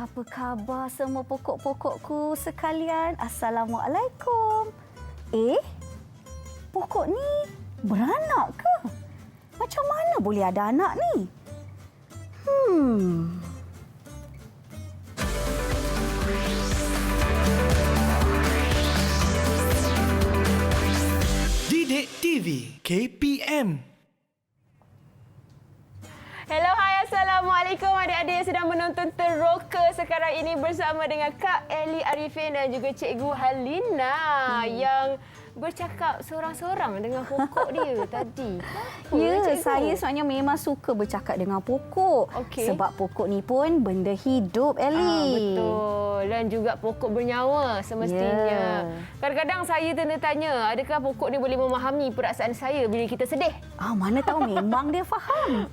Apa khabar semua pokok-pokokku sekalian? Assalamualaikum. Pokok ni beranak ke? Macam mana boleh ada anak ni? Didik TV KPM. Hello, hai, Assalamualaikum adik-adik yang sedang menonton Teroka sekarang ini bersama dengan Kak Ellie Arifin dan juga Cikgu Halina yang bercakap seorang-seorang dengan pokok dia tadi. Ya, Cikgu? saya sebenarnya memang suka bercakap dengan pokok. Okey. Sebab pokok ni pun benda hidup, Ellie. Betul. Dan juga pokok bernyawa semestinya. Ya. Kadang-kadang saya tanya, adakah pokok ni boleh memahami perasaan saya bila kita sedih? Mana tahu memang dia faham.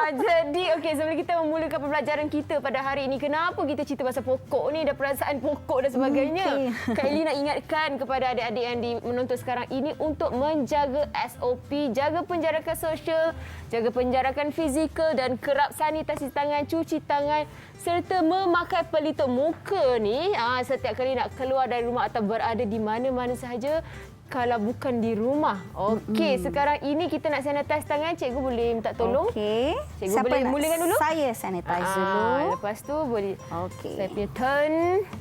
Jadi, okey, sebelum kita memulakan pembelajaran kita pada hari ini, kenapa kita cerita pasal pokok ni dan perasaan pokok dan sebagainya? Okey. Kak Ellie nak ingatkan kepada adik-adik yang menonton sekarang ini untuk menjaga SOP, jaga penjarakan sosial, jaga penjarakan fizikal dan kerap sanitasi tangan, cuci tangan serta memakai pelitup muka ni setiap kali nak keluar dari rumah atau berada di mana-mana sahaja kalau bukan di rumah. Okey, sekarang ini kita nak sanitize tangan. Cikgu boleh minta tolong? Okey. Cikgu Siapa boleh nak? mulakan dulu? Saya sanitize dulu. Lepas tu boleh. Okey. Saya punya turn.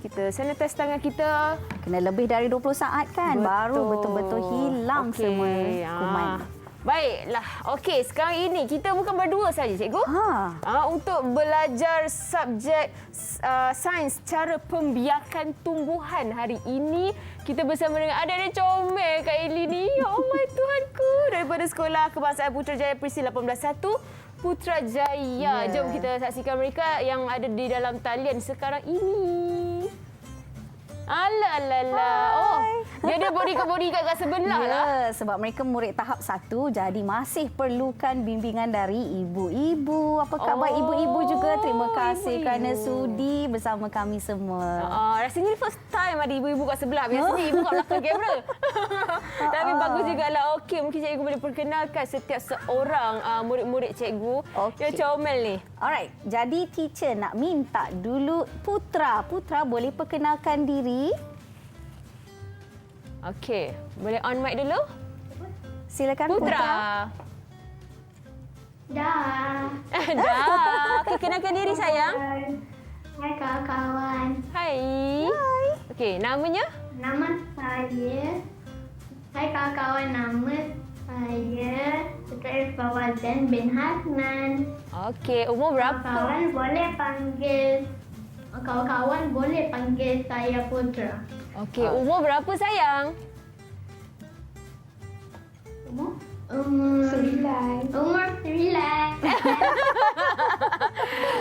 Kita sanitize tangan kita. Kena lebih dari 20 saat kan? Baru betul-betul hilang Okey. semua kuman. Baiklah. Okey, sekarang ini kita bukan berdua saja, cikgu. Untuk belajar subjek sains cara pembiakan tumbuhan hari ini, kita bersama dengan adik-adik comel Kak Ellie ni. Ya Allah, Tuhanku. Daripada Sekolah Kebangsaan Putrajaya Perisi 181 Putrajaya. Jom kita saksikan mereka yang ada di dalam talian sekarang ini. Alah. Dia ada bodyguard kat sebelah lah. Ya, sebab mereka murid tahap 1 jadi masih perlukan bimbingan dari ibu-ibu. Apa khabar ibu-ibu juga? Terima kasih kerana sudi bersama kami semua. Rasanya ni first time ada ibu-ibu kat sebelah. Biasanya ibu kat belakang kamera. Tapi bagus jugalah. Okey, mungkin cikgu boleh perkenalkan setiap seorang murid-murid cikgu yang comel ni. Alright, jadi teacher nak minta dulu Putra. Putra boleh perkenalkan diri? Okey, boleh on mic dulu? Silakan Putra. Dah. Dah. Okey, kenalkan diri sayang. Hai kawan-kawan. Hai. Okey, namanya? Nama saya. Hai kawan-kawan, nama saya Putri Fawazan bin Hasnan. Okey, umur berapa? Kawan-kawan boleh panggil saya Putra. Okey, umur berapa sayang? Umur 9.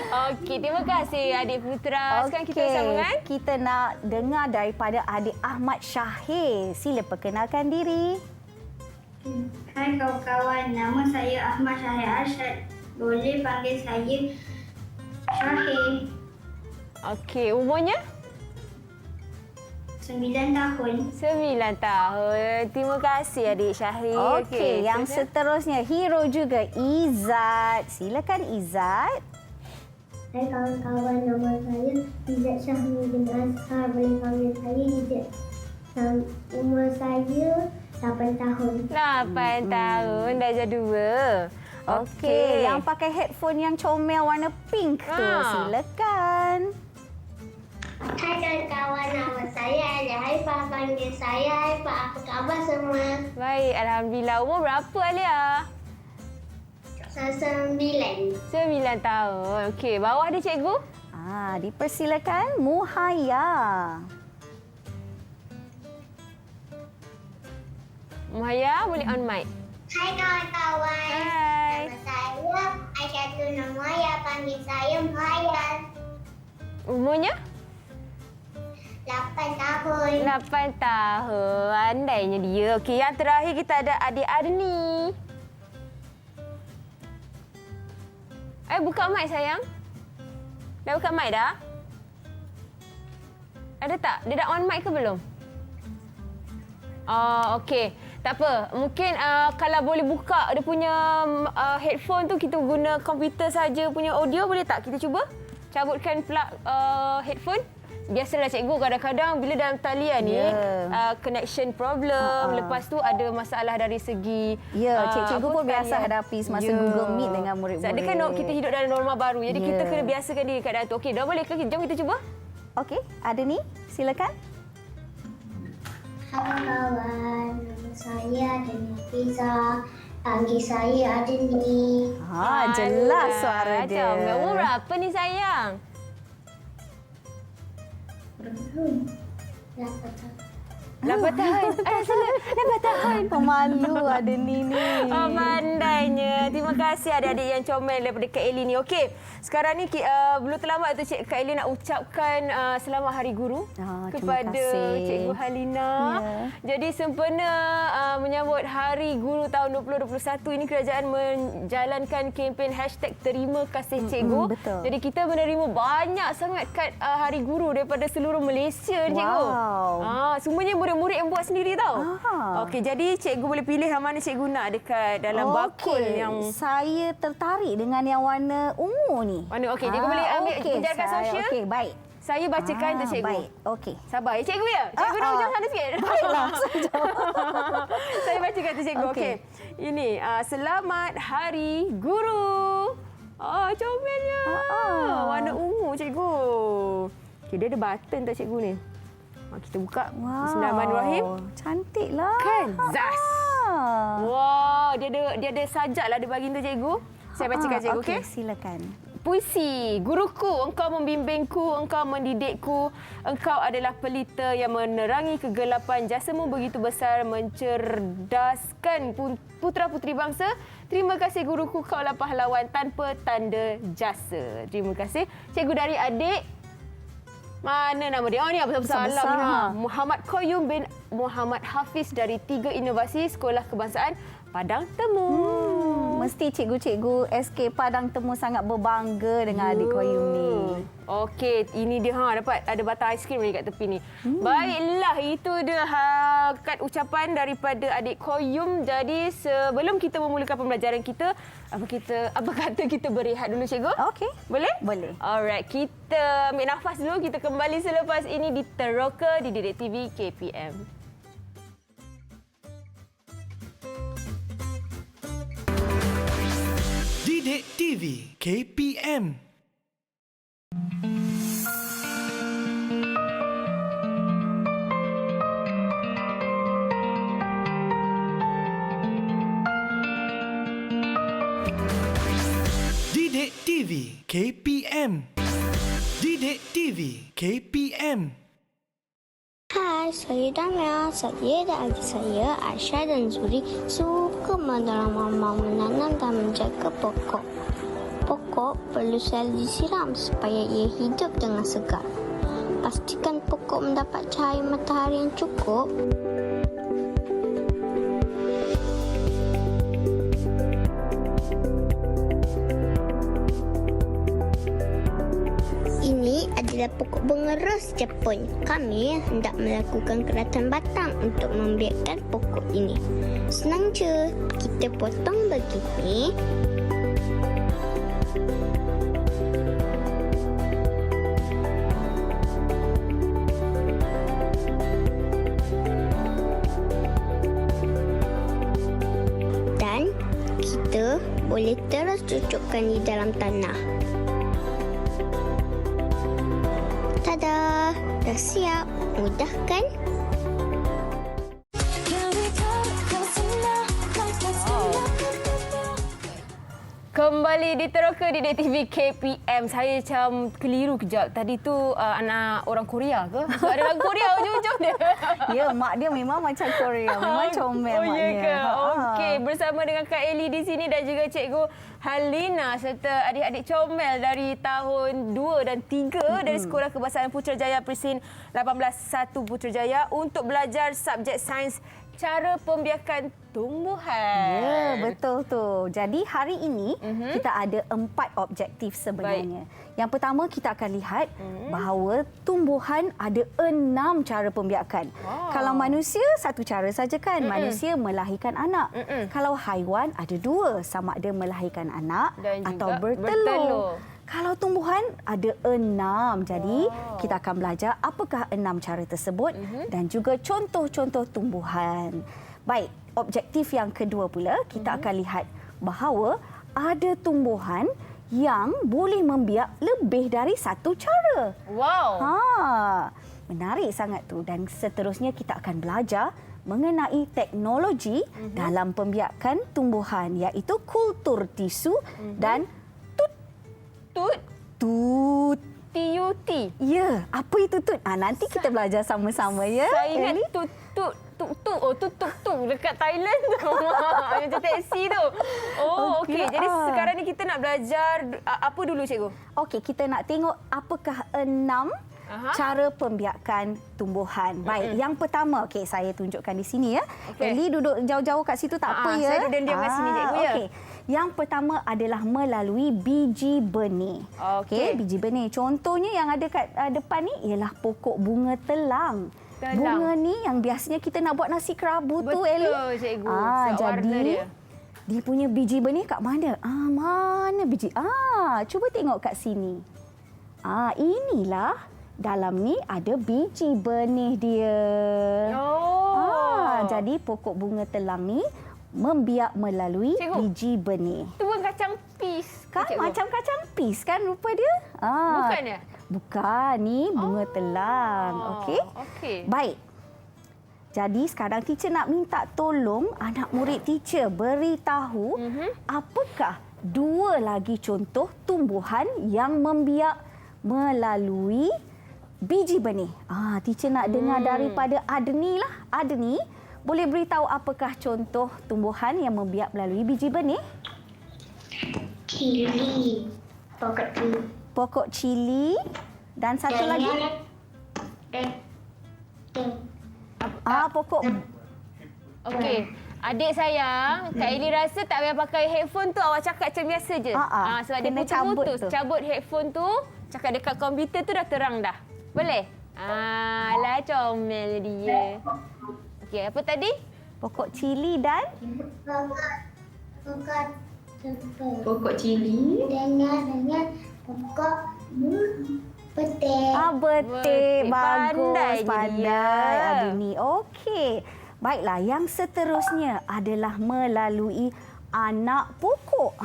Okey, terima kasih adik Putra. Sekarang kita bersama kan? Kita nak dengar daripada adik Ahmad Syahir. Sila perkenalkan diri. Hai kawan-kawan, nama saya Ahmad Syahir Arsyad. Boleh panggil saya Syahir. Okey, umurnya? 9 tahun. 9 tahun. Terima kasih adik Syahir. Okey, yang seterusnya hero juga Izzat. Silakan Izzat. Hai kawan-kawan, nama saya Izzat Syahmi bin Azhar. Boleh panggil saya Izzat. Umur saya 8 tahun. 8 tahun, dah jadi 2. Okey, yang pakai headphone yang comel warna pink tu. Silakan. Hai kawan-kawan, nama saya Alia Haifah. Panggil saya Haifah. Apa khabar semua? Baik, Alhamdulillah. Umur berapa Alia? Saya 9. 9 tahun. Okey, bawah dia cikgu. Dipersilakan Muhaya. Muhaya, boleh on mic. Hai kawan-kawan. Hai. Nama saya Aisyatun Namaya. Panggil saya Muhaya. Umurnya? 8 tahun. 8 tahun. Andainya dia. Okey, yang terakhir kita ada adik Arni. Buka mic sayang. Dah buka mic dah? Ada tak? Dia dah on mic ke belum? Okey. Tak apa. Mungkin kalau boleh buka dia punya headphone tu, kita guna komputer saja punya audio, boleh tak? Kita cuba? cabutkan plug headphone. Biasalah cikgu kadang-kadang bila dalam talian ni connection problem, lepas tu ada masalah dari segi cikgu pun biasa hadapi semasa Google Meet dengan murid-murid. Jadi kan kita hidup dalam norma baru. Jadi kita kena biasakan diri keadaan tu. Okey, dah boleh ke? Jom kita cuba. Okey, ada ni. Silakan. Halo kawan, nama saya ada Nafisa. Panggil saya ada ni. Jelas suara dia. Umur berapa ni sayang? 8 tahun. Salah. 8 tahun. Pemalu ada ni. Oh, pandainya. Terima kasih adik-adik yang comel daripada Kak Eli ni. Okey, sekarang ni belum terlambat tu Kak Eli nak ucapkan selamat Hari Guru kepada Cikgu Halina. Jadi sempena menyambut Hari Guru tahun 2021 ini, kerajaan menjalankan kempen #Terima Kasih Cikgu. Betul. Jadi kita menerima banyak sangat kad Hari Guru daripada seluruh Malaysia, Cikgu. Semuanya murid-murid yang buat sendiri tau. Okey, jadi cikgu boleh pilih yang mana cikgu nak dekat dalam bakul yang... Saya tertarik dengan yang warna ungu ni. Warna okey, cikgu boleh ambil kejar kat sosial. Okey, baik. Saya bacakan untuk cikgu. Baik, okey. Sabar ya cikgu ya. Cikgu nak hujung sana sikit. Baiklah. Saya bacakan untuk cikgu. Okey. Ini selamat Hari Guru. Comelnya. Warna ungu cikgu. Okey, dia ada button tak cikgu ni? Kita buka. Bismillahirrahmanirrahim. Cantiklah. Kan? Zas. Wah, dia ada sajak lah dia bagi untuk cikgu. Saya bacakan cikgu, okey? Silakan. Puisi. Guruku, engkau membimbingku, engkau mendidikku. Engkau adalah pelita yang menerangi kegelapan. Jasamu begitu besar mencerdaskan putra-puteri bangsa. Terima kasih guruku, kaulah pahlawan tanpa tanda jasa. Terima kasih. Cikgu dari adik. Mana nama dia? Ni apa besar-besar. Muhammad Qayyum bin Muhammad Hafiz dari 3 Inovasi Sekolah Kebangsaan Padang Temu. Mesti cikgu-cikgu SK Padang Temu sangat berbangga dengan adik Qayyum ni. Okey, ini dia dapat ada batang aiskrim ni kat tepi ni. Baiklah, itu dia kad ucapan daripada adik Qayyum. Jadi sebelum kita memulakan pembelajaran kita, apa kata kita berehat dulu cikgu? Okey. Boleh? Boleh. Alright, kita ambil nafas dulu. Kita kembali selepas ini di Teroka di Didik TV KPM. Didik TV KPM. Didik TV KPM. Didik TV KPM. Hai, saya Damia. Saya dan adik saya, Aisyah dan Zuri, suka menanam dan menjaga pokok. Pokok perlu selalu disiram supaya ia hidup dengan segar. Pastikan pokok mendapat cahaya matahari yang cukup. Ini adalah pokok bunga ros Jepun. Kami hendak melakukan keratan batang untuk membiakkan pokok ini. Senang je, kita potong begini. Dan kita boleh terus cucukkan di dalam tanah. Tada! Dah siap. Mudah kan? Kembali di Teroka di Didik TV KPM. Saya macam keliru kejap. Tadi tu anak orang Korea ke? So, ada lagu Korea ujung-ujung dia. Ya, mak dia memang macam Korea. Memang comel maknya. Ya ke? Okey, bersama dengan Kak Eli di sini dan juga Cikgu Halina serta adik-adik comel dari tahun 2 dan 3 dari Sekolah Kebangsaan Putrajaya Presin 18 1 Putrajaya untuk belajar subjek sains cara pembiakan tumbuhan. Ya, betul tu. Jadi hari ini kita ada 4 objektif sebenarnya. Yang pertama kita akan lihat bahawa tumbuhan ada 6 cara pembiakan. Kalau manusia 1 cara saja kan, manusia melahirkan anak. Kalau haiwan ada 2, sama ada melahirkan anak dan atau juga bertelur. Kalau tumbuhan ada 6. Jadi kita akan belajar apakah 6 cara tersebut dan juga contoh-contoh tumbuhan. Baik, objektif yang kedua pula kita akan lihat bahawa ada tumbuhan yang boleh membiak lebih dari satu cara. Wow. Menarik sangat tu. Dan seterusnya kita akan belajar mengenai teknologi dalam pembiakan tumbuhan, iaitu kultur tisu dan Tut. TUT. Ya, apa itu tut? Nanti kita belajar sama-sama ya. Saya ingat Ellie. tut. Oh, tut dekat Thailand tu. Macam taksi tu. Oh, okey. Okey. Jadi sekarang ni kita nak belajar apa dulu, cikgu? Okey, kita nak tengok apakah 6 cara pembiakan tumbuhan. Baik, yang pertama, okey, saya tunjukkan di sini ya. Okey. Ellie duduk jauh-jauh kat situ tak apa ya. Saya duduk diam kat sini, cikgu ya. Okey. Yang pertama adalah melalui biji benih. Okey. Biji benih. Contohnya yang ada kat depan ni ialah pokok bunga telang. Bunga ni yang biasanya kita nak buat nasi kerabu tu, Ellie. Betul, cikgu. Sebab warna Jadi dia. dia punya biji benih kat mana? Mana biji? Cuba tengok kat sini. Inilah dalam ni ada biji benih dia. Jadi pokok bunga telang ni membiak melalui Cikgu, biji benih. Tu pun kacang pis. Kan cikgu? macam kacang pis kan rupa dia? Bukan ya? Bukan, ni bunga telang. Okey. Okey. Baik. Jadi sekarang teacher nak minta tolong anak murid teacher beritahu apakah 2 lagi contoh tumbuhan yang membiak melalui biji benih. Teacher nak dengar daripada Adni lah. Adni, boleh beritahu apakah contoh tumbuhan yang membiak melalui biji benih? Cili. Pokok cili. Pokok cili dan satu lagi pokok Okey. Adik sayang, Kak Eli rasa tak payah pakai headphone tu, awak cakap macam biasa je. Sebab dia kena cabut putus-putus. tu. Cabut headphone tu, cakap dekat komputer tu dah terang dah. Boleh? Lah comel dia. Okey, apa tadi? pokok cili dan Pokok cili. Dengan pokok petik. betik. Betik. Bagus. Pandai je dia. Adni. Okey. Baiklah, yang seterusnya adalah melalui anak pokok.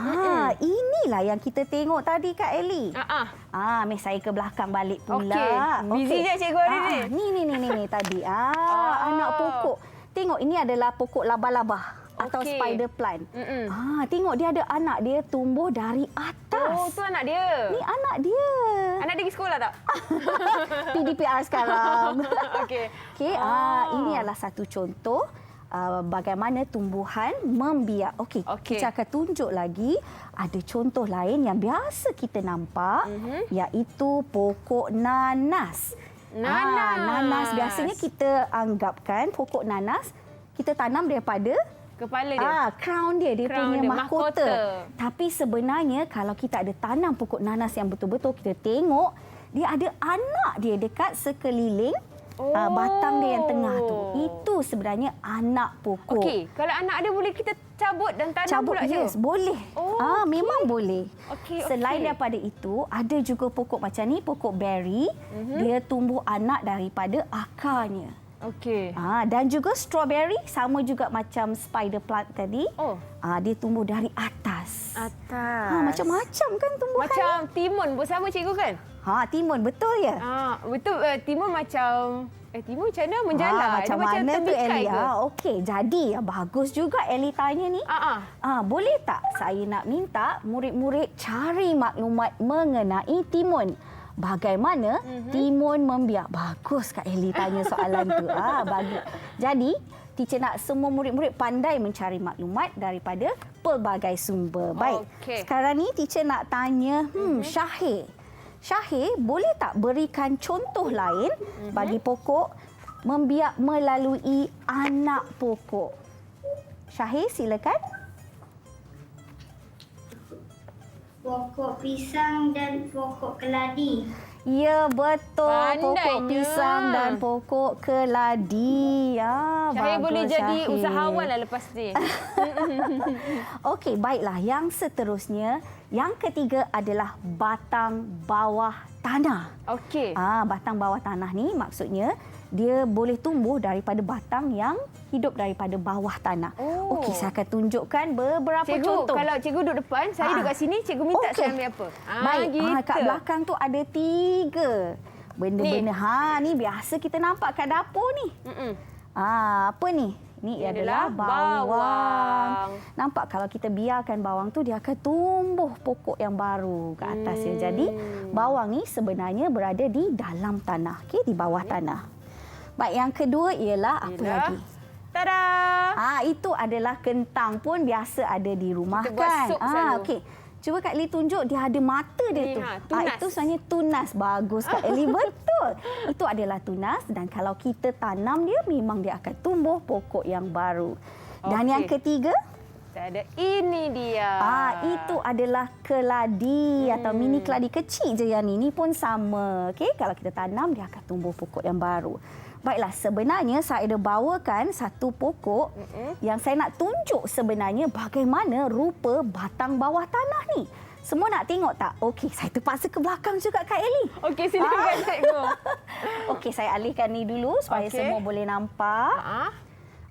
Inilah yang kita tengok tadi Kak Eli. Meh saya ke belakang balik pula. Okey. Busy je cikgu hari ni. Ni tadi. Anak pokok. Tengok, ini adalah pokok laba-laba atau Okey. spider plant. Tengok dia ada anak dia tumbuh dari atas. Oh, tu anak dia. Ni anak dia. Anak dia pergi sekolah tak? PDPR sekarang. Okey. Okey, ini adalah satu contoh bagaimana tumbuhan membiak. Okey, kita akan tunjuk lagi ada contoh lain yang biasa kita nampak, iaitu pokok nanas. Nanas biasanya kita anggapkan pokok nanas kita tanam daripada Kepala dia. crown dia Crown punya dia, mahkota. Tapi sebenarnya kalau kita ada tanam pokok nanas yang betul-betul kita tengok, dia ada anak dia dekat sekeliling batang dia yang tengah tu. Itu sebenarnya anak pokok. Okey, kalau anak dia boleh kita cabut dan tanam pula Yes, boleh. Memang boleh. Okey, Selain daripada itu, ada juga pokok macam ni, pokok berry. Dia tumbuh anak daripada akarnya. Okey. Dan juga strawberry sama juga macam spider plant tadi. Dia tumbuh dari atas. Macam-macam kan tumbuhan. Macam timun pun sama cikgu kan? Timun betul ya? Betul. Timun macam timun macam mana menjala? Macam dia mana tu terbikai Ellie? ke? Okey, jadi bagus juga Ellie tanya ni. Boleh tak saya nak minta murid-murid cari maklumat mengenai timun? Bagaimana timun membiak? Bagus Kak Ellie tanya soalan tu. Bagus. Jadi, teacher nak semua murid-murid pandai mencari maklumat daripada pelbagai sumber. Baik, sekarang ni teacher nak tanya, Syahir. Syahir, boleh tak berikan contoh lain bagi pokok membiak melalui anak pokok? Syahir, silakan. Pokok pisang dan pokok keladi. Ya, betul. Pokok Pandainya. pisang dan pokok keladi. Ya, Syahir bagus, boleh jadi Syahir. usahawan lah lepas ni. Okey, baiklah. Yang seterusnya, yang ketiga adalah batang bawah tanah. Okey. Batang bawah tanah ni maksudnya dia boleh tumbuh daripada batang yang hidup daripada bawah tanah. Oh. Okey, saya akan tunjukkan beberapa Cikgu, contoh. kalau cikgu duduk depan, saya duduk kat sini, cikgu minta Okey. saya ambil apa? Baik, Gitu. kat belakang tu ada 3 benda-benda. Ni biasa kita nampak kat dapur ni. Apa ni? Ini Ini adalah adalah bawang. bawang. Nampak kalau kita biarkan bawang tu dia akan tumbuh pokok yang baru ke atas ya. Jadi bawang ni sebenarnya berada di dalam tanah, okey, di bawah tanah. Baik, yang kedua ialah apa lagi? Tada! Itu adalah kentang pun biasa ada di rumah Kita buat kan. sup selalu. Okey. Cuba Kak Eli tunjuk dia ada mata dia Ni, tu. tunas. Itu sebenarnya tunas. Bagus Kak Eli, betul. Itu adalah tunas dan kalau kita tanam dia memang dia akan tumbuh pokok yang baru. Dan Okey. yang ketiga, Saya ada ini dia. itu adalah keladi atau mini keladi kecil je yang ini pun sama. Okey, kalau kita tanam dia akan tumbuh pokok yang baru. Baiklah, sebenarnya saya ada bawakan satu pokok yang saya nak tunjuk sebenarnya bagaimana rupa batang bawah tanah ni. Semua nak tengok tak? Okey, saya terpaksa ke belakang juga Kak Eli. Okey, silakan cikgu. Okey, saya alihkan ni dulu supaya Okey. semua boleh nampak.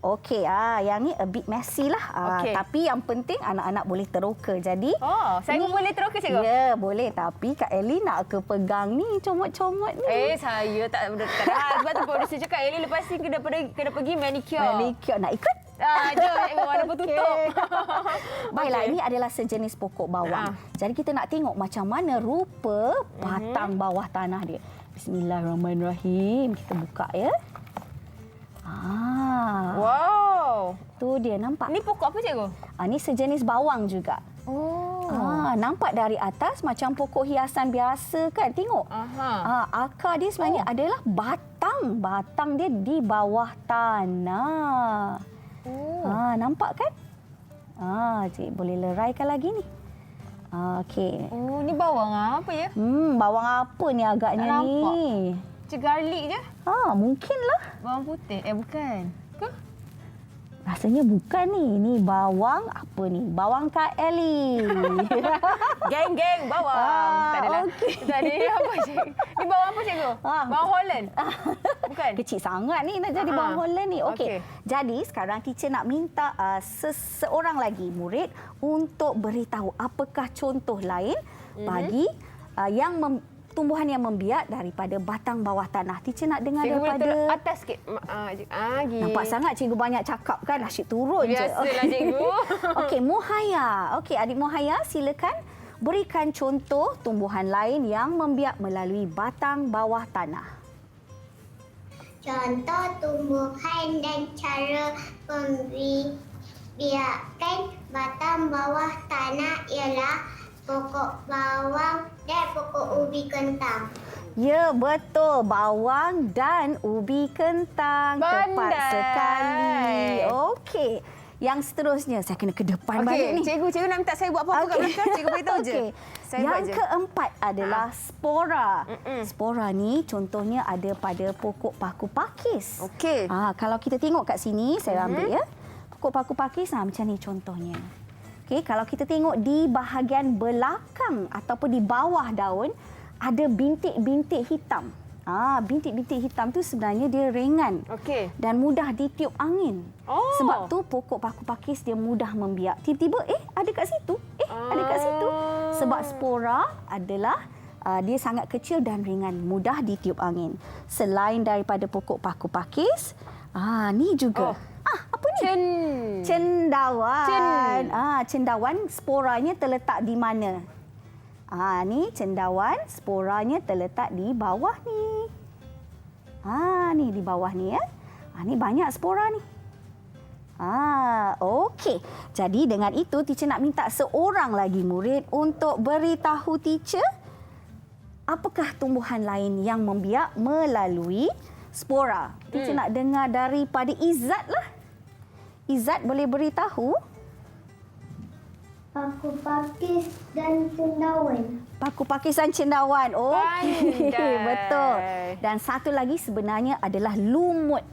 Okey, yang ni a bit messy lah. Okey. Tapi yang penting anak-anak boleh teroka. Jadi, Saya pun boleh teroka, cikgu? Ya, boleh. Tapi Kak Eli nak ke pegang ni, comot-comot ni. Saya tak ada. Sebab tu producer cakap, Eli lepas ni kena pergi manicure. Manicure. Nak ikut? Jom, cikgu. Walaupun tutup. Baiklah, Okey. ini adalah sejenis pokok bawang. Jadi kita nak tengok macam mana rupa batang bawah tanah dia. Bismillahirrahmanirrahim. Kita buka ya. Wow. Tu dia, nampak? Ni pokok apa, cikgu? Ni sejenis bawang juga. Nampak dari atas macam pokok hiasan biasa kan? Tengok. Akar dia sebenarnya adalah batang. Batang dia di bawah tanah. Nampak kan? Cik boleh leraikan lagi ni. Okey. Ni bawang apa ya? Bawang apa ni agaknya Tak nampak. ni? Macam garlic je. Mungkinlah. Bawang putih. Bukan. Ke? Rasanya bukan ni. Ni bawang apa ni? Bawang Kak Eli. Geng-geng bawang. Tak adalah. Okey. Tak ada apa, cikgu. Ni bawang apa, cikgu? Bawang Holland. Bukan? Kecil sangat ni nak jadi bawang Holland ni. Okey. Okey. Jadi sekarang teacher nak minta seseorang lagi murid untuk beritahu apakah contoh lain bagi tumbuhan yang membiak daripada batang bawah tanah. Teacher nak dengar Cikgu boleh daripada turun atas sikit. Nampak sangat cikgu banyak cakap kan, asyik turun je. Biasalah, cikgu. Okey, Muhaya. Okey, adik Muhaya silakan berikan contoh tumbuhan lain yang membiak melalui batang bawah tanah. Contoh tumbuhan dan cara pembiakan batang bawah tanah ialah pokok bawang dan pokok ubi kentang. Ya, betul. Bawang dan ubi kentang. Tepat Pandai. sekali. Okey. Yang seterusnya, saya kena ke depan balik ni. Cikgu nak minta saya buat apa-apa kat belakang. Cikgu beritahu je. Okey. Saya Yang buat je. keempat adalah spora. Spora ni contohnya ada pada pokok paku pakis. Okey. Kalau kita tengok kat sini, saya ambil ya. Pokok paku pakis macam ni contohnya. Okey, kalau kita tengok di bahagian belakang ataupun di bawah daun ada bintik-bintik hitam. Bintik-bintik hitam tu sebenarnya dia ringan. Okey. Dan mudah ditiup angin. Sebab tu pokok paku pakis dia mudah membiak. Tiba-tiba ada kat situ. Ada kat situ. Sebab spora adalah dia sangat kecil dan ringan, mudah ditiup angin. Selain daripada pokok paku pakis, ni juga. Apa ni? Cendawan. Cendawan sporanya terletak di mana? Ni cendawan sporanya terletak di bawah ni. Ni di bawah ni ya. Ni banyak spora ni. Okey. Jadi dengan itu teacher nak minta seorang lagi murid untuk beritahu teacher apakah tumbuhan lain yang membiak melalui spora. Teacher nak dengar daripada Izzat lah. Izzat boleh beritahu? Paku pakis dan cendawan. Paku pakisan cendawan. Okey, Pandai. betul. Dan satu lagi sebenarnya adalah lumut.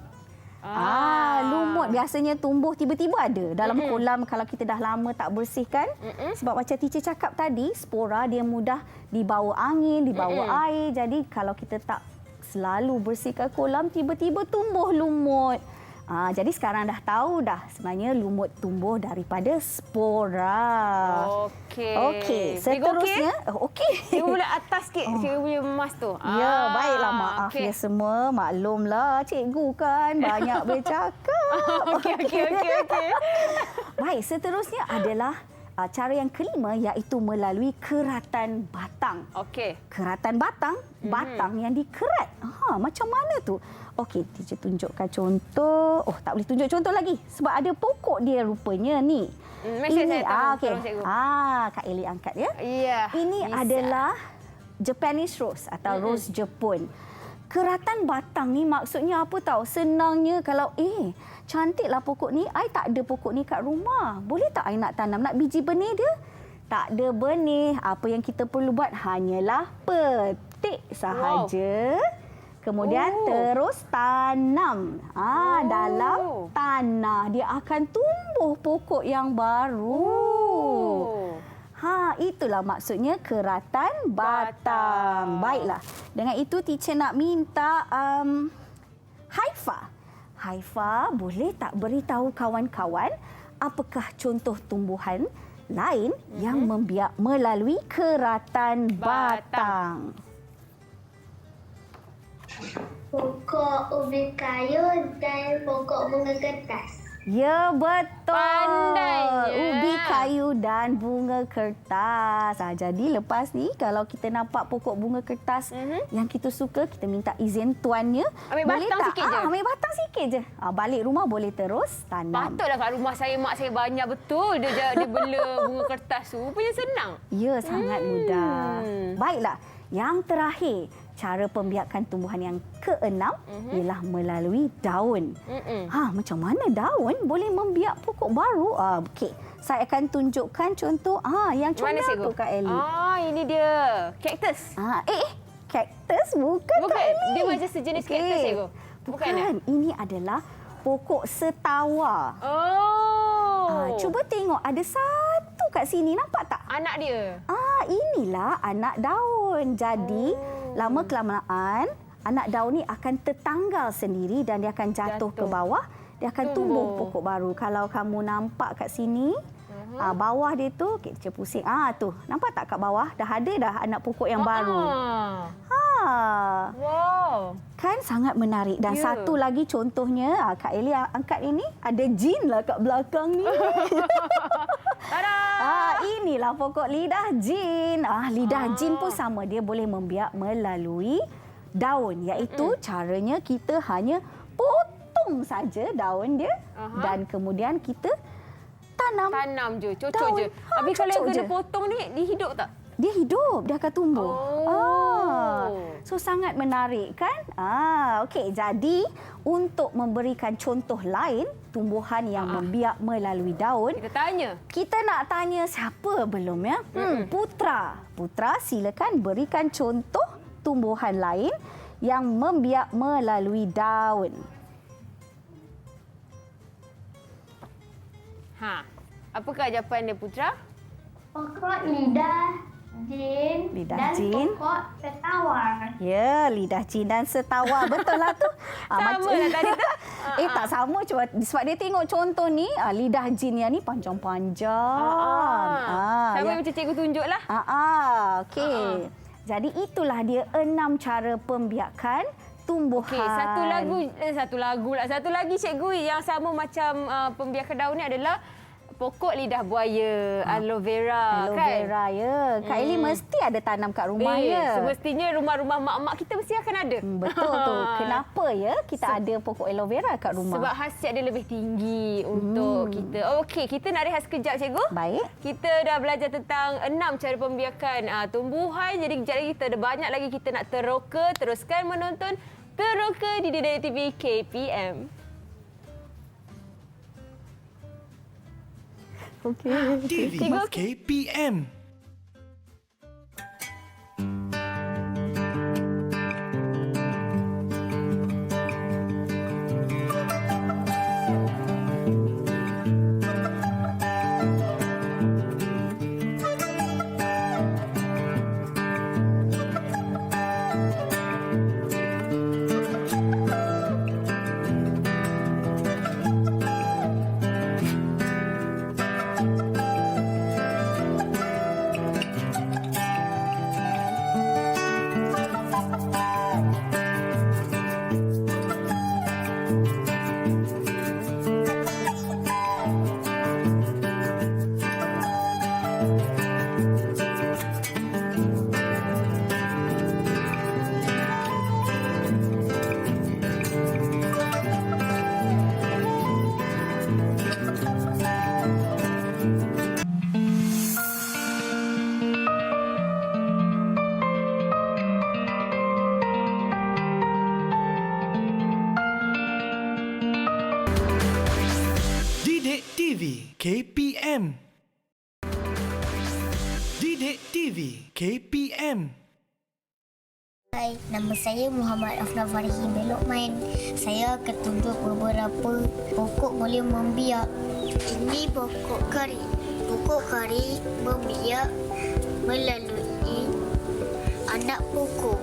Lumut biasanya tumbuh tiba-tiba ada dalam kolam kalau kita dah lama tak bersihkan. Sebab macam teacher cakap tadi, spora dia mudah dibawa angin, dibawa air. Jadi kalau kita tak selalu bersihkan kolam, tiba-tiba tumbuh lumut. Jadi sekarang dah tahu dah sebenarnya lumut tumbuh daripada spora. Okey. Seterusnya, okey. Cikgu boleh atas sikit cikgu punya emas tu. Ya, baiklah. Maaf ya semua. Maklumlah cikgu kan banyak bercakap. Okey. Baik, seterusnya adalah cara yang kelima iaitu melalui keratan batang. Okey. Keratan batang, batang yang dikerat. Macam mana tu? Okey, teacher tunjukkan contoh. Tak boleh tunjuk contoh lagi sebab ada pokok dia rupanya ni. Mesti saya tahu. Okey. Tolong cikgu. Kak Eli angkat ya. Ya. Ini bisa. adalah Japanese rose atau rose Jepun. Keratan batang ni maksudnya apa tahu? Senangnya kalau cantiklah pokok ni, I tak ada pokok ni kat rumah. Boleh tak I nak tanam? Nak biji benih dia? Tak ada benih. Apa yang kita perlu buat hanyalah petik sahaja. Kemudian terus tanam. Dalam tanah dia akan tumbuh pokok yang baru. Itulah maksudnya keratan batang. Baiklah. Dengan itu teacher nak minta Haifa. Haifa, boleh tak beritahu kawan-kawan apakah contoh tumbuhan lain yang membiak melalui keratan batang? Pokok ubi kayu dan pokok bunga kertas. Ya, betul. Pandainya. Ubi kayu dan bunga kertas. Jadi lepas ni kalau kita nampak pokok bunga kertas yang kita suka, kita minta izin tuannya. Ambil boleh batang tak? sikit je. Ambil batang sikit je. Balik rumah boleh terus tanam. Patutlah kat rumah saya, mak saya banyak betul dia bela bunga kertas tu. Rupanya senang. Ya, sangat mudah. Baiklah. Yang terakhir, cara pembiakan tumbuhan yang keenam ialah melalui daun. Macam mana daun boleh membiak pokok baru? Okey, saya akan tunjukkan contoh yang Mana comel cikgu? tu Kak Eli. Ini dia. Kaktus. Kaktus bukan Kak Eli. Dia macam sejenis kaktus cikgu. Bukan. Ini adalah pokok setawa. Cuba tengok ada satu kat sini, nampak tak? Anak dia. Inilah anak daun. Jadi, lama-kelamaan anak daun ni akan tertanggal sendiri dan dia akan jatuh ke bawah. Dia akan tumbuh pokok baru. Kalau kamu nampak kat sini, bawah dia tu, kita pusing. Tu, nampak tak kat bawah? Dah ada dah anak pokok yang baru. Wow. Kan sangat menarik. Dan satu lagi contohnya, Kak Eli angkat ini, ada jin lah kat belakang ni. Inilah pokok lidah jin. Lidah jin pun sama. Dia boleh membiak melalui daun. Iaitu caranya kita hanya potong saja daun dia. Dan kemudian kita tanam. Tanam je, cocok je. Habis kalau yang kena potong ni, dia hidup tak? Dia hidup, dia akan tumbuh. So sangat menarik kan? Okey, jadi untuk memberikan contoh lain tumbuhan yang membiak melalui daun, Kita tanya. kita nak tanya siapa belum ya? Putra. Putra, silakan berikan contoh tumbuhan lain yang membiak melalui daun. Apakah jawapan dia, Putra? Pokok lidah jin Lidah dan jin. pokok setawar. Ya, lidah jin dan setawa. Betul lah tu. Sama lah tadi tu. Tak sama. Cuba, sebab dia tengok contoh ni, lidah jin yang ni panjang-panjang. Sama macam cikgu tunjuklah. Okey. Jadi itulah dia 6 cara pembiakan tumbuhan. Okey, satu lagi cikgu yang sama macam pembiakan daun ni adalah pokok lidah buaya, aloe vera. Aloe kan? vera, ya. Kak Eli mesti ada tanam kat rumah, ya. Semestinya rumah-rumah mak-mak kita mesti akan ada. Betul tu. Kenapa ya kita ada pokok aloe vera kat rumah? Sebab khasiat dia lebih tinggi untuk kita. Okey, kita nak rehat sekejap, cikgu. Baik. Kita dah belajar tentang 6 cara pembiakan tumbuhan. Jadi kejap lagi kita ada banyak lagi kita nak teroka. Teruskan menonton Teroka di Didik TV KPM. TV KPM. Didik TV KPM. Didik TV KPM. Hai, nama saya Muhammad Afnaf Farihi Belokman. Saya akan tunjuk beberapa pokok boleh membiak. Ini pokok kari. Pokok kari membiak melalui anak pokok.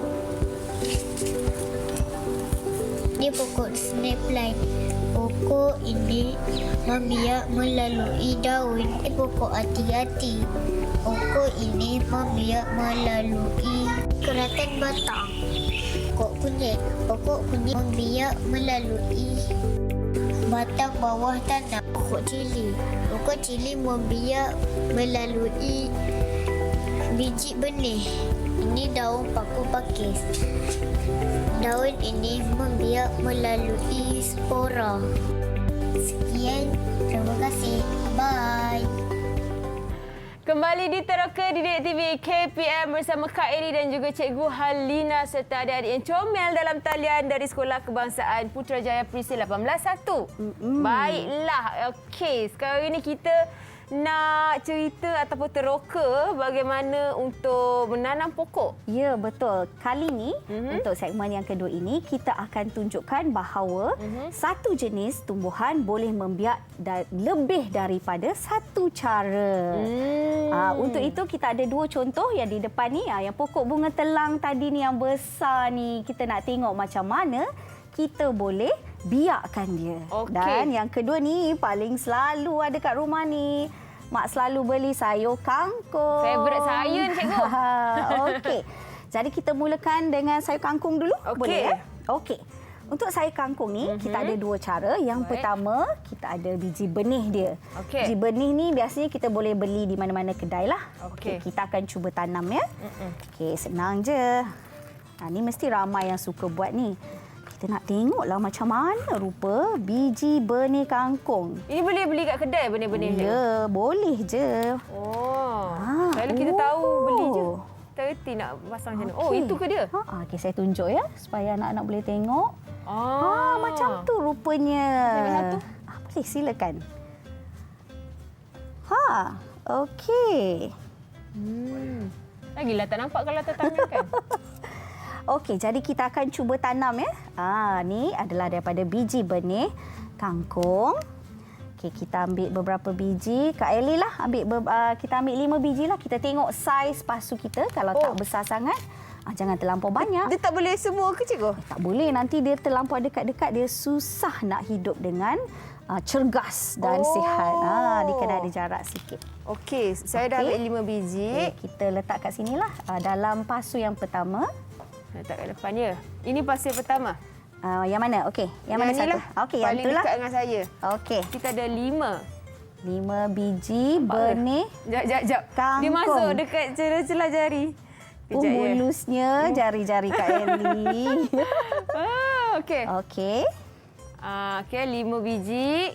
Ini pokok snake plant. Pokok ini membiak melalui daun. Pokok hati-hati. Pokok ini membiak melalui keratan batang. Pokok kunyit. Pokok kunyit membiak melalui batang bawah tanah. Pokok cili. Pokok cili membiak melalui biji benih. Ini daun paku pakis. Daun ini membiak melalui spora. Sekian, terima kasih. Bye. Kembali di Teroka Didik TV KPM bersama Kak Eri dan juga Cikgu Halina serta adik-adik yang comel dalam talian dari Sekolah Kebangsaan Putrajaya Perisai 18-1. Baiklah, okey. Sekarang ini kita nak cerita ataupun teroka bagaimana untuk menanam pokok. Ya, betul. Kali ni, untuk segmen yang kedua ini, kita akan tunjukkan bahawa satu jenis tumbuhan boleh membiak lebih daripada satu cara. Untuk itu, kita ada dua contoh yang di depan ni. Yang pokok bunga telang tadi ni yang besar ni, kita nak tengok macam mana kita boleh biakkan dia. Okey. Dan yang kedua ni paling selalu ada kat rumah ni. Mak selalu beli sayur kangkung. Favourite saya ni, Cikgu. Okey. Jadi kita mulakan dengan sayur kangkung dulu. Okey. Boleh ya? Okey. Untuk sayur kangkung ni, kita ada dua cara. Yang pertama, kita ada biji benih dia. Okey. Biji benih ni biasanya kita boleh beli di mana-mana kedai lah. Okey. Kita akan cuba tanam ya. Okey, senang je. Ni mesti ramai yang suka buat ni. Kita nak tengoklah macam mana rupa biji benih kangkung. Ini boleh beli kat kedai benih-benih ni? Ya, boleh je. Oh. Selalu kita tahu beli je. Tak reti nak pasang macam mana. Oh, itu ke dia? Okey, saya tunjuk ya supaya anak-anak boleh tengok. Macam tu rupanya. Boleh satu? Boleh, silakan. Okey. Lagilah tak nampak kalau tak tangan kan? Okey, jadi kita akan cuba tanam ya. Ni adalah daripada biji benih kangkung. Okey, kita ambil beberapa biji. Kak Eli lah kita ambil 5 biji lah. Kita tengok saiz pasu kita. Kalau tak besar sangat, jangan terlampau banyak. Dia tak boleh semua ke, Cikgu? Tak boleh, nanti dia terlampau dekat-dekat, dia susah nak hidup dengan cergas dan sihat. Dia kena ada jarak sikit. Okey, saya dah ambil 5 biji. Okey, kita letak kat sinilah dalam pasu yang pertama. Letak kat depan ya. Ini pasir pertama. Yang mana? Okey, yang mana satu? Okey, yang paling itulah. dekat dengan saya. Okey. Kita ada 5. 5 biji benih. Jap. Kangkung. Dia masuk dekat celah-celah jari. Kejap ya. Mulusnya jari-jari Kak Eli. Okey. Okey. Okey, 5 biji.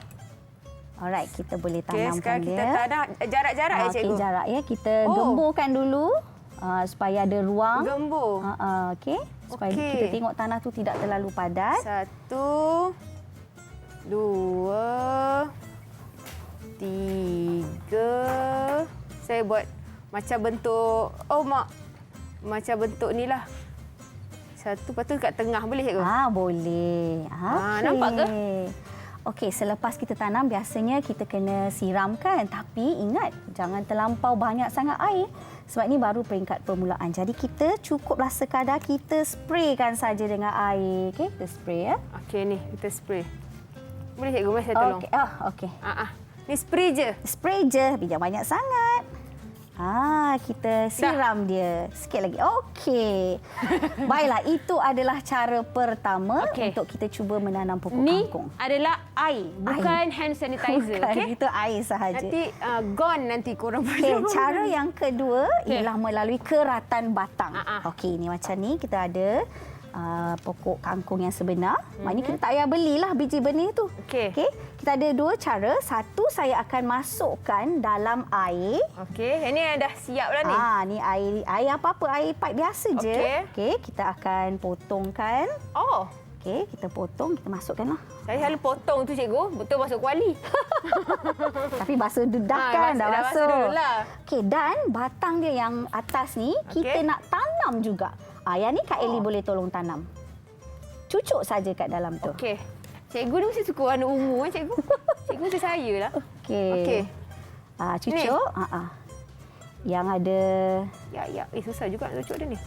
Alright, kita boleh Okey, tanamkan sekarang dia. kita tanam jarak-jarak ya, Cikgu? Okey, jarak ya. Kita gemburkan dulu supaya ada ruang. Gembur. Okey. Supaya Okey. kita tengok tanah tu tidak terlalu padat. 1, 2, 3. Saya buat macam bentuk, macam bentuk ni lah. 1, lepas tu kat tengah boleh cikgu? Boleh. Nampak ke? Okey, selepas kita tanam biasanya kita kena siramkan. Tapi ingat, jangan terlampau banyak sangat air. Sebab ni baru peringkat permulaan. Jadi kita cukuplah sekadar kita spraykan saja dengan air. Okey, kita spray ya. Okey ni, kita spray. Boleh cikgu, mari saya tolong. Okey. Ni spray je. Spray je, jangan banyak sangat. Kita siram dia. Sikit lagi. Okey. Baiklah, itu adalah cara pertama untuk kita cuba menanam pokok kangkung. Ni adalah air, bukan hand sanitizer. Bukan, okey? itu air sahaja. Nanti gone nanti korang boleh. Cara yang kedua ialah melalui keratan batang. Okey, ni macam ni kita ada pokok kangkung yang sebenar. Maknanya kita tak payah belilah biji benih tu. Okey. Kita ada 2 cara. Satu, saya akan masukkan dalam air. Okey, yang ni dah siap dah ni. Ni air apa-apa, air pipe biasa je. Okey, kita akan potongkan. Okey, kita potong, kita masukkanlah. Saya selalu potong tu cikgu, betul masuk kuali. Tapi basuh dah kan, dah basuh dululah. Okey, dan batang dia yang atas ni kita nak tanam juga. Yang ni Kak Eli boleh tolong tanam. Cucuk saja kat dalam tu. Okey. Cikgu ni mesti suka warna ungu kan cikgu? Cikgu mesti saya lah. Okey. Cucuk. Yang ada... Ya. Susah juga nak cucuk dia ni.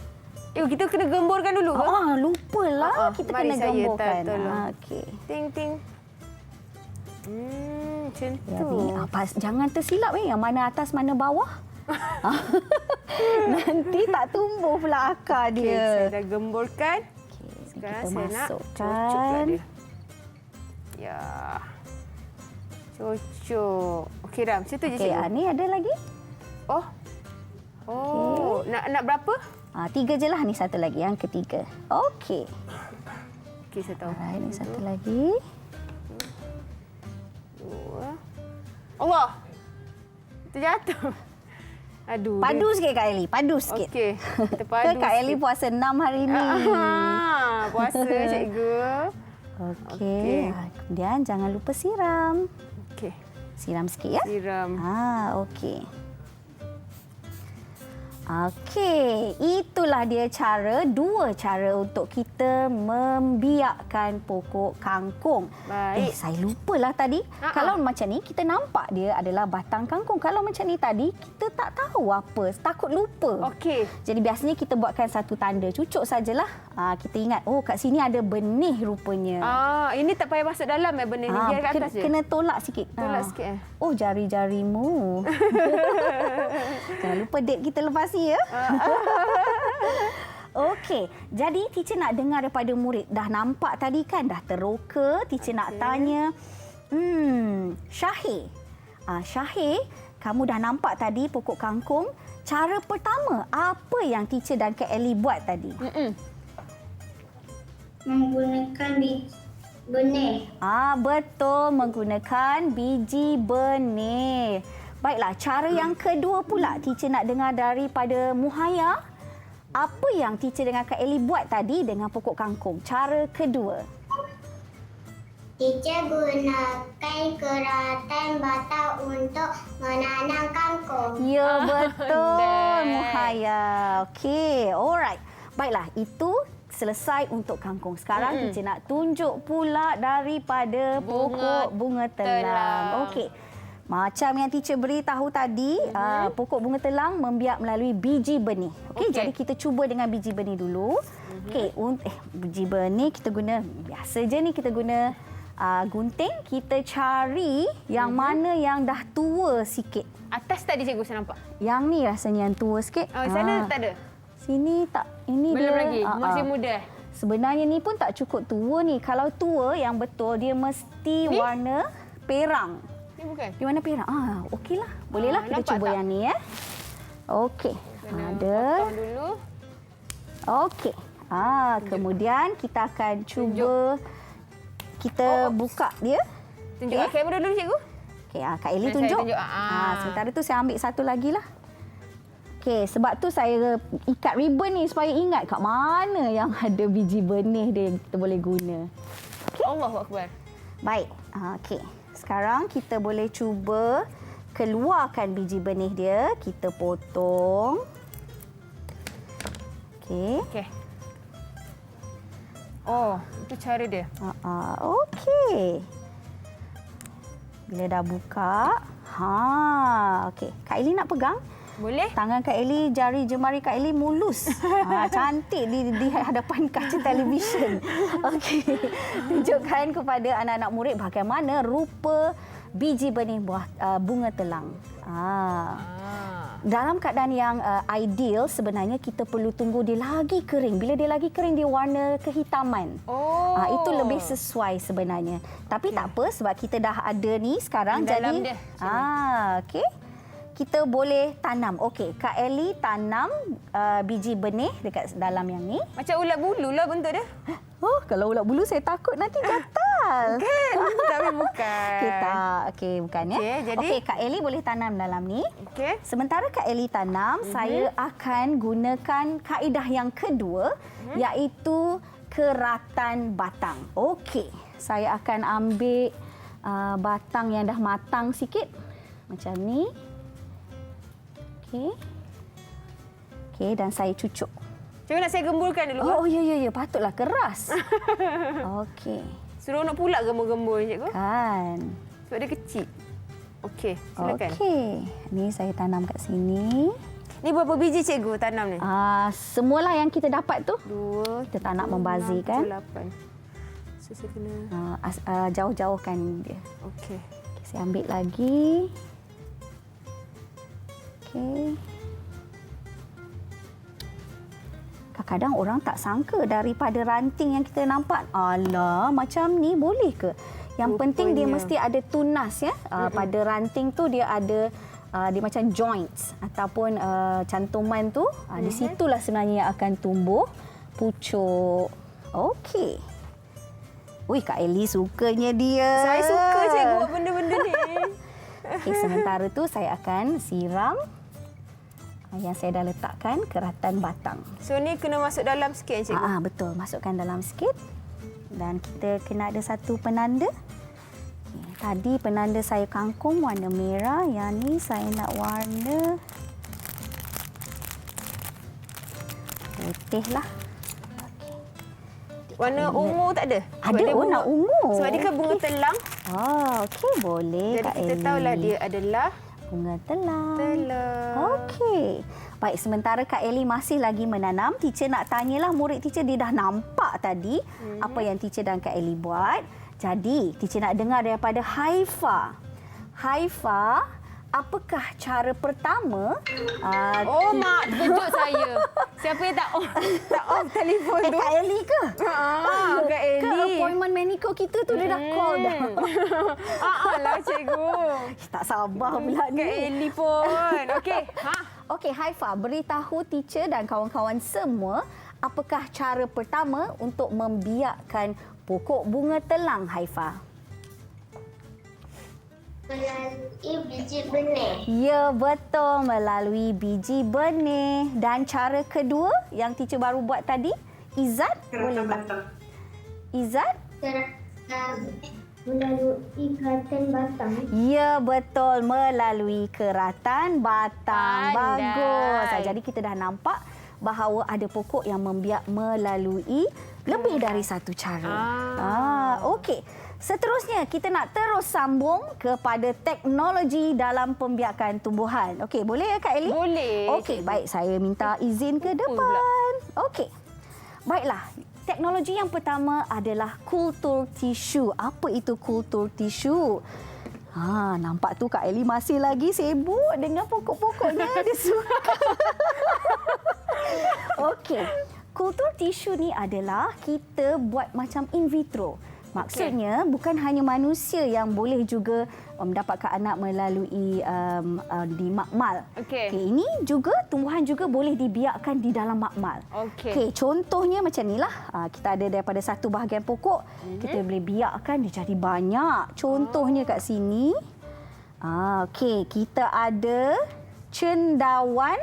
Kita kena gemburkan dulu ke? Lupalah. Kita kena gemburkan. Okey. Ting. Macam tu. Jangan tersilap yang mana atas, mana bawah. Nanti tak tumbuh pula akar dia. Saya dah gemburkan. Sekarang saya nak cucuk pula dia. Ya. Cucuk. Okey dah, macam tu je cikgu. Ni ada lagi. Nak berapa? 3 je lah, ni satu lagi, yang ketiga. Okey. Okey, saya tahu. Alright, ni satu lagi. 2. Allah. Terjatuh. Aduh. Padu sikit Kak Eli, padu sikit. Okey, kita padu. Kak Eli puasa 6 hari ni. Puasa cikgu. Okey. Kemudian jangan lupa siram. Okey. Siram sikit ya. Siram. Okey. Okey, itulah dia 2 cara untuk kita membiakkan pokok kangkung. Baik. Saya lupalah tadi. Kalau macam ni, kita nampak dia adalah batang kangkung. Kalau macam ni tadi, kita tak tahu apa. Takut lupa. Okey. Jadi biasanya kita buatkan satu tanda. Cucuk sajalah. Kita ingat, kat sini ada benih rupanya. Ini tak payah masuk dalam benih ni. Biar kat atas je. Kena tolak sikit. Tolak sikit. Jari-jarimu. Jangan lupa date kita lepas ni ya. Okey, jadi teacher nak dengar daripada murid. Dah nampak tadi kan, dah teroka. Teacher nak tanya, Syahir. Syahir, kamu dah nampak tadi pokok kangkung. Cara pertama, apa yang teacher dan Kak Eli buat tadi? Menggunakan biji benih. Betul, menggunakan biji benih. Baiklah, cara yang kedua pula teacher nak dengar daripada Muhaya. Apa yang teacher dengan Kak Eli buat tadi dengan pokok kangkung? Cara kedua. Teacher gunakan keratan batang untuk menanam kangkung. Ya, betul Muhaya. Okey, alright. Baiklah, itu selesai untuk kangkung. Sekarang teacher nak tunjuk pula daripada pokok bunga telang. Okey. Macam yang teacher beritahu tadi, pokok bunga telang membiak melalui biji benih. Okey, jadi kita cuba dengan biji benih dulu. Okey, biji benih kita guna biasa je ni, kita guna gunting. Kita cari yang mana yang dah tua sikit. Atas tadi cikgu saya nampak. Yang ni rasanya yang tua sikit. Sana tak ada. Sini tak. Ini belum dia lagi. Masih muda. Sebenarnya ni pun tak cukup tua ni. Kalau tua yang betul dia mesti ni? Warna perang. Bukan. Di mana perang? Okeylah. Bolehlah kita cuba tak? Yang ni ya. Okey. Ada. Potong dulu. Okey. Kemudian kita akan cuba kita buka dia. Tunjuk kat kamera dulu cikgu. Okey, Kak Eli tunjuk. Sementara tu saya ambil satu lagi lah. Okey, sebab tu saya ikat ribbon ni supaya ingat kat mana yang ada biji benih dia yang kita boleh guna. Okay. Allahu Akbar. Baik. Okey. Sekarang kita boleh cuba keluarkan biji benih dia. Kita potong. Okey. Okey. Oh, itu cara dia. Okey. Bila dah buka, okey. Kak Eli nak pegang? Boleh? Tangan Kak Eli, jari jemari Kak Eli mulus. Cantik di hadapan kaca televisyen. Okey. Tunjukkan kepada anak-anak murid bagaimana rupa biji benih bunga telang. Dalam keadaan yang ideal, sebenarnya kita perlu tunggu dia lagi kering. Bila dia lagi kering, dia warna kehitaman. Itu lebih sesuai sebenarnya. Tapi tak apa sebab kita dah ada ni sekarang. Dalam jadi, dia. okey. Kita boleh tanam. Okey, Kak Eli tanam biji benih dekat dalam yang ni. Macam ulat bulu lah bentuk dia. Kalau ulat bulu saya takut nanti gatal. Kan? Tapi bukan. Okey, bukan ya. Okey, jadi Kak Eli boleh tanam dalam ni. Okey. Sementara Kak Eli tanam, saya akan gunakan kaedah yang kedua iaitu keratan batang. Okey, saya akan ambil batang yang dah matang sikit. Macam ni. Okey, dan saya cucuk. Cuba nak saya gembulkan dulu. Ya, patutlah keras. Okey. Seronok pula gembul-gembul, cikgu. Kan. Sebab dia kecil. Okey, silakan. Okey. Ni saya tanam kat sini. Ni berapa biji cikgu tanam ni? Semualah yang kita dapat tu. 2, Kita tak nak membazir kan. 8. So, saya kena... Jauh-jauhkan dia. Okey. Saya ambil lagi. Okey. Kadang-kadang orang tak sangka daripada ranting yang kita nampak. Alah, macam ni boleh ke? Yang penting dia mesti ada tunas ya. Pada ranting tu dia ada dia macam joints ataupun cantuman tu. Di situlah sebenarnya akan tumbuh pucuk. Okey. Kak Eli sukanya dia. Saya suka cikgu buat benda-benda ni. Okey, sementara tu saya akan siram yang saya dah letakkan keratan batang. So ni kena masuk dalam sikit cikgu? Betul, masukkan dalam sikit. Dan kita kena ada satu penanda. Tadi penanda saya kangkung warna merah, yang ni saya nak warna putih lah. Warna ungu tak ada? Ada warna ungu. Sebab dia kan bunga telang. Okey, boleh. Jadi kita tahulah dia adalah bunga telang. Okey. Baik, sementara Kak Eli masih lagi menanam, teacher nak tanyalah murid teacher, dia dah nampak tadi apa yang teacher dan Kak Eli buat. Jadi, teacher nak dengar daripada Haifa. Haifa, apakah cara pertama? Mak, terkejut saya. Siapa yang tak off telefon tu? Kak Eli ke? Kak Eli. Ke appointment manicure kita tu dia dah call dah. Lah cikgu. Tak sabar pula ni. Kak Eli pun. Okey. Okey, Haifa, beritahu teacher dan kawan-kawan semua apakah cara pertama untuk membiakkan pokok bunga telang, Haifa? Melalui biji benih. Ya, betul. Melalui biji benih. Dan cara kedua yang teacher baru buat tadi, Izzat, boleh tak? Izzat? Melalui keratan batang. Ya, betul. Melalui keratan batang. Bagus. Jadi kita dah nampak bahawa ada pokok yang membiak melalui lebih dari satu cara. Okey. Seterusnya, kita nak terus sambung kepada teknologi dalam pembiakan tumbuhan. Okey, boleh ya Kak Eli? Boleh. Okey, baik. Saya minta izin ke depan. Okey. Baiklah. Teknologi yang pertama adalah kultur tisu. Apa itu kultur tisu? Nampak tu Kak Eli masih lagi sibuk dengan pokok-pokoknya. Dia suka. Okey. Kultur tisu ni adalah kita buat macam in vitro. Maksudnya bukan hanya manusia yang boleh juga mendapatkan anak melalui di makmal. Ini juga tumbuhan juga boleh dibiakkan di dalam makmal. Contohnya macam inilah. Kita ada daripada satu bahagian pokok, kita boleh biakkan dia jadi banyak. Contohnya kat sini. Kita ada cendawan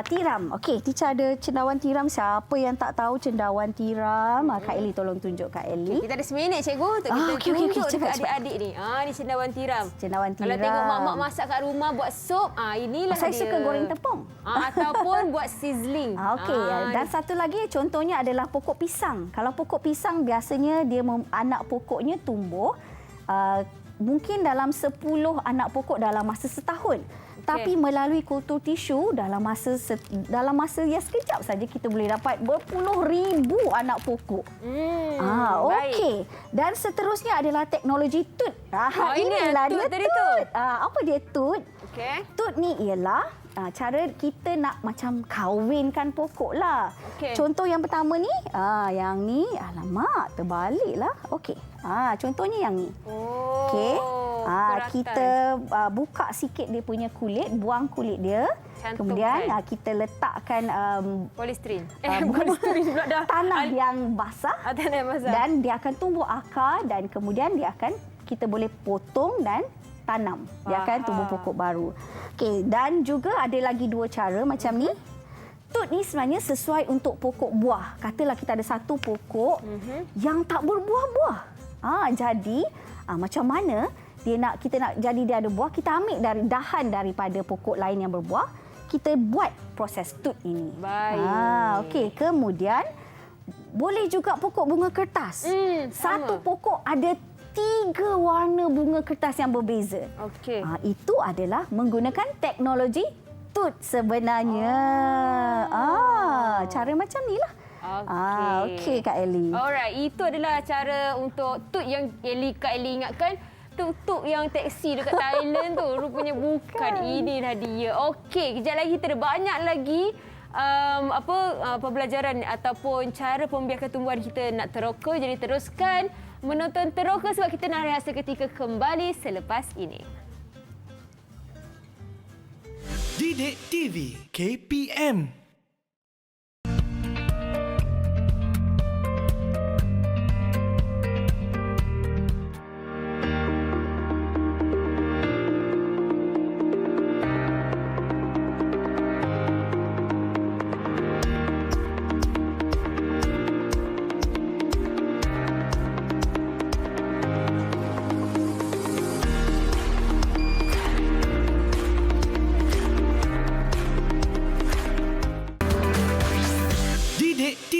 Tiram. Okey, teacher ada cendawan tiram. Siapa yang tak tahu cendawan tiram? Kak Ellie tolong tunjuk Kak Ellie. Kita ada seminit cikgu untuk kita tunjuk dekat adik-adik ni. Ni cendawan tiram. Cendawan tiram. Kalau tengok mak-mak masak kat rumah buat sup, inilah saya dia. suka goreng tepung. Ataupun buat sizzling. Okey, dan satu lagi contohnya adalah pokok pisang. Kalau pokok pisang biasanya dia anak pokoknya tumbuh mungkin dalam 10 anak pokok dalam masa setahun. Tapi melalui kultur tisu dalam masa yang sekejap saja kita boleh dapat berpuluh ribu anak pokok. Okey. Dan seterusnya adalah teknologi tut. Inilah dia tut. Apa dia tut? Okey. Tut ni ialah cara kita nak macam kahwinkan pokok lah. Contoh yang pertama ni, yang ni, alamak, terbaliklah. Okey. Contohnya yang ni. Okey. Kita buka sikit dia punya kulit, buang kulit dia. Cantumkan. Kemudian kita letakkan Polistrin. polistrin pula dah. Tanah yang basah. Tanah yang basah. Dan dia akan tumbuh akar dan kemudian kita boleh potong dan tanam. Dia akan tumbuh pokok baru. Okey, dan juga ada lagi 2 cara macam ni. Tut ni sebenarnya sesuai untuk pokok buah. Katalah kita ada satu pokok yang tak berbuah-buah. Jadi macam mana kita nak jadi dia ada buah, kita ambil dari dahan daripada pokok lain yang berbuah, kita buat proses tut ini. Baik. Okey, kemudian boleh juga pokok bunga kertas. Satu pokok ada 3 warna bunga kertas yang berbeza. Okey. Itu adalah menggunakan teknologi tut sebenarnya. Cara macam inilah. Okey Kak Ellie. Alright, itu adalah cara untuk tut yang Kak Ellie ingatkan. Tuk-tuk yang teksi dekat Thailand tu rupanya bukan. Inilah dia. Okey, kejap lagi kita ada banyak lagi pembelajaran ataupun cara pembiakan tumbuhan kita nak teroka. Jadi teruskan menonton teroka sebab kita nak rehat seketika kembali selepas ini. Didik TV KPM.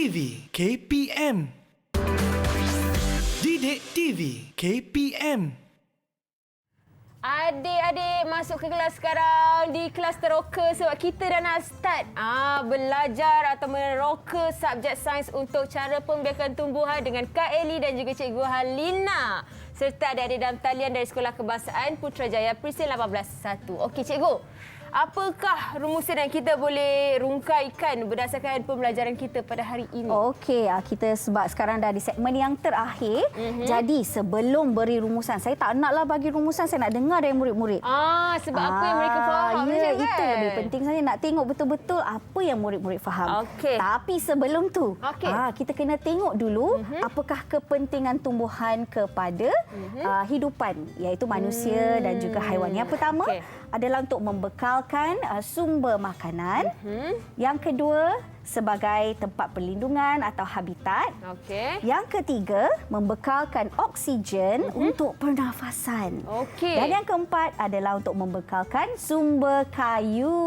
TV KPM. Didik TV KPM. Adik-adik masuk ke kelas sekarang, di kelas teroka sebab kita dah nak start belajar atau meroka subjek sains untuk cara pembiakan tumbuhan dengan Kak Ellie dan juga Cikgu Halina serta adik-adik dalam talian dari Sekolah Kebangsaan Putrajaya Presiden 18-1. Okey Cikgu, apakah rumusan yang kita boleh rungkaikan berdasarkan pembelajaran kita pada hari ini? Okey, kita sebab sekarang dah di segmen yang terakhir. Jadi sebelum beri rumusan, saya tak naklah bagi rumusan, saya nak dengar dari murid-murid. Sebab apa yang mereka faham ya, kan? Itu lebih penting saya nak tengok betul-betul apa yang murid-murid faham. Okey. Tapi sebelum tu, kita kena tengok dulu apakah kepentingan tumbuhan kepada hidupan, iaitu manusia dan juga haiwan. Yang pertama adalah untuk membekalkan sumber makanan. Yang kedua, sebagai tempat perlindungan atau habitat. Yang ketiga, membekalkan oksigen untuk pernafasan. Dan yang keempat adalah untuk membekalkan sumber kayu.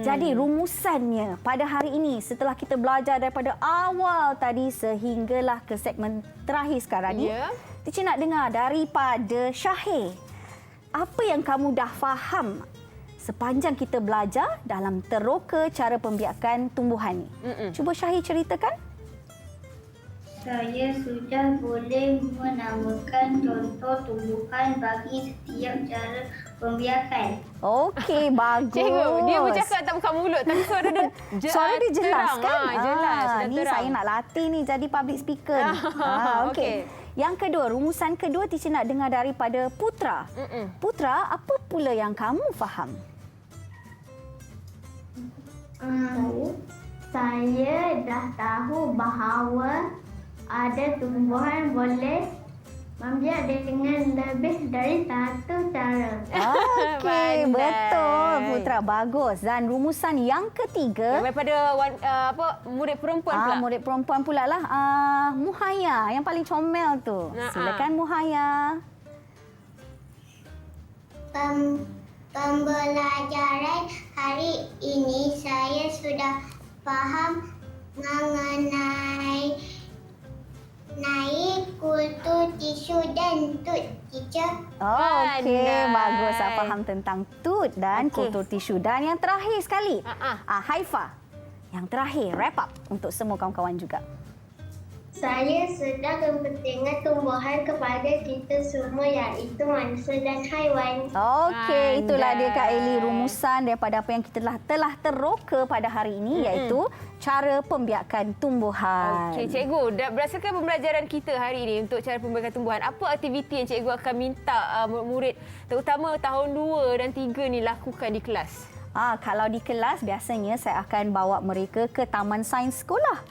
Jadi rumusannya pada hari ini setelah kita belajar daripada awal tadi sehinggalah ke segmen terakhir sekarang ni, Teacher nak dengar daripada Syahir. Apa yang kamu dah faham sepanjang kita belajar dalam teroka cara pembiakan tumbuhan ni? Cuba Syahir ceritakan. Saya sudah boleh menamakan contoh tumbuhan bagi setiap cara pembiakan. Okey, bagus. Cikgu, dia bercakap tak buka mulut tapi suara dia jelas terang. kan? Jelas, ni terang. saya nak latih ni jadi public speaker ni. Okey. Yang kedua, rumusan kedua teacher nak dengar daripada Putra. Putra, apa pula yang kamu faham? Saya dah tahu bahawa ada tumbuhan boleh membiak dengan lebih dari satu cara. Okey, Pandai. betul Putra, bagus. Dan rumusan yang ketiga, Daripada murid perempuan pula. murid perempuan pula lah. Muhaya, yang paling comel tu. Silakan Muhaya. Pembelajaran hari ini saya sudah faham mengenai kultur tisu dan tut, teacher. Okey, Pandai. bagus. Saya faham tentang tut dan Okey. kultur tisu. Dan yang terakhir sekali, Ah. Haifa. Yang terakhir, wrap up untuk semua kawan-kawan juga. Saya sedang kepentingan tumbuhan kepada kita semua iaitu manusia dan haiwan. Okey, itulah dia Kak Eli, Pandai. rumusan daripada apa yang kita telah teroka pada hari ini, iaitu cara pembiakan tumbuhan. Okey, cikgu, berdasarkan pembelajaran kita hari ini untuk cara pembiakan tumbuhan, apa aktiviti yang cikgu akan minta murid-murid terutama tahun 2 dan 3 ni lakukan di kelas? Kalau di kelas, biasanya saya akan bawa mereka ke Taman Sains sekolah.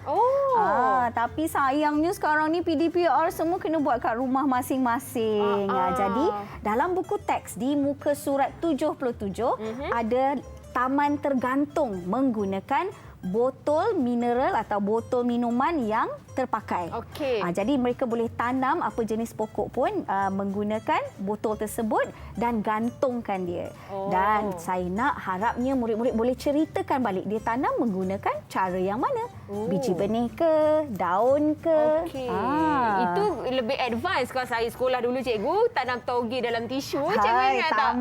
Tapi sayangnya sekarang ni PDPR semua kena buat kat rumah masing-masing. Jadi, dalam buku teks di muka surat 77, ada taman tergantung menggunakan botol mineral atau botol minuman yang terpakai. Okey. Jadi mereka boleh tanam apa jenis pokok pun menggunakan botol tersebut dan gantungkan dia. Dan saya nak harapnya murid-murid boleh ceritakan balik dia tanam menggunakan cara yang mana. Biji benih ke, daun ke. Okey. Itu lebih advance kalau saya sekolah dulu cikgu, tanam toge dalam tisu. Cikgu Hai, ingat tak?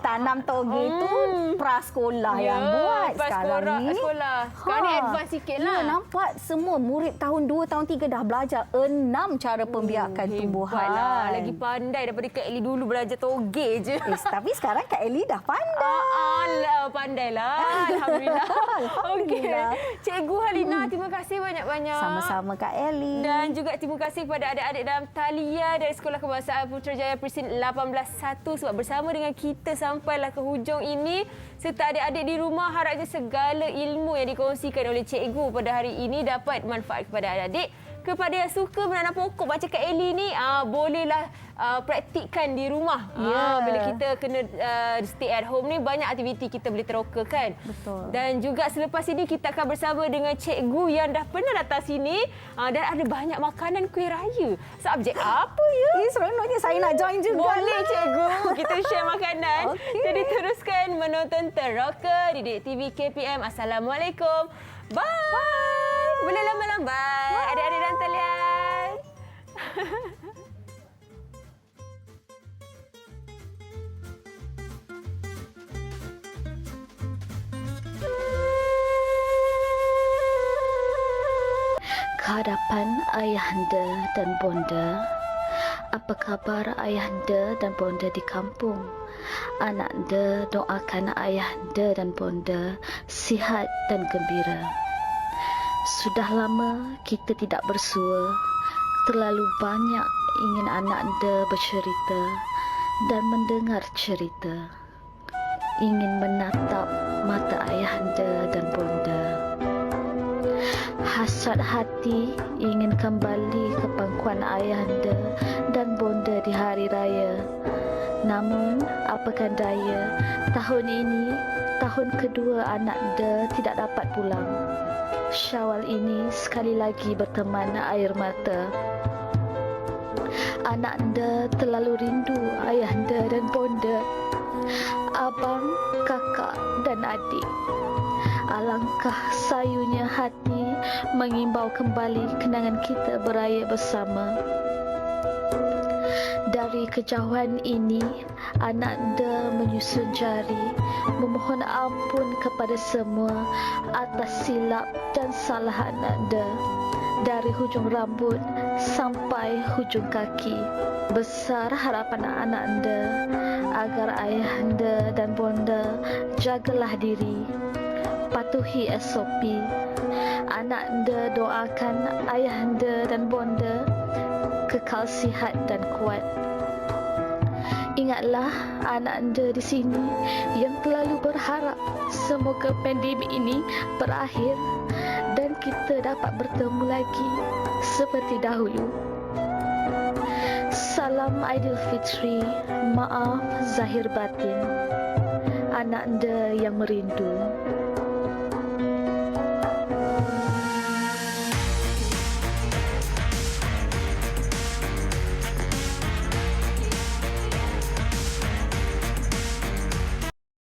tanam toge tu prasekolah yang buat. Sekarang ni sekolah. Sekarang ni advance sikit lah. Ya, nampak semua murid tahun 2, tahun 3 dah belajar 6 cara pembiakan tumbuhan. Hebatlah. Lagi pandai daripada Kak Eli dulu belajar toge je. Tapi sekarang Kak Eli dah pandai. Alah, pandailah. Alhamdulillah. Okey. Cikgu Halina, terima kasih banyak-banyak. Sama-sama Kak Eli. Dan juga terima kasih kepada adik-adik dalam talian dari Sekolah Kebangsaan Putrajaya Presin 18-1 sebab bersama dengan kita sampailah ke hujung ini. Serta adik-adik di rumah, harapnya segala ilmu yang dikongsikan oleh cikgu pada hari ini dapat manfaat kepada adik-adik. Kepada yang suka menanam pokok macam Kak Eli ni, bolehlah praktikkan di rumah. Bila kita kena stay at home ni, banyak aktiviti kita boleh teroka kan. Betul. Dan juga selepas ini kita akan bersama dengan cikgu yang dah pernah datang sini dan ada banyak makanan kuih raya. Subjek apa ya? Seronoknya saya nak join juga. Boleh cikgu, kita share makanan. Okey. Jadi teruskan menonton Teroka di Didik TV KPM. Assalamualaikum. Bye. Boleh lambat-lambat. Adik-adik dan talian. Kehadapan ayahanda dan bonda. Apa khabar ayahanda dan bonda di kampung? Anakanda doakan ayahanda dan bonda sihat dan gembira. Sudah lama kita tidak bersua. Terlalu banyak ingin anakanda bercerita dan mendengar cerita. Ingin menatap mata ayahanda dan bonda. Hasrat hati ingin kembali ke pangkuan ayahanda dan bonda di hari raya. Namun, apakan daya, tahun ini, tahun kedua anakanda tidak dapat pulang. Syawal ini sekali lagi berteman air mata. Anakanda terlalu rindu ayahanda dan bonda, abang, kakak dan adik. Alangkah sayunya hati mengimbau kembali kenangan kita beraya bersama. Dari kejauhan ini, anakanda menyusun jari, memohon ampun kepada semua atas silap dan salah anakanda. Dari hujung rambut sampai hujung kaki. Besar harapan anakanda agar ayahanda dan bonda jagalah diri. Patuhi SOP. Anakanda doakan ayahanda dan bonda kekal sihat dan kuat. Ingatlah anakanda di sini yang terlalu berharap semoga pandemik ini berakhir dan kita dapat bertemu lagi seperti dahulu. Salam Aidilfitri, maaf zahir batin. Anak anda yang merindu.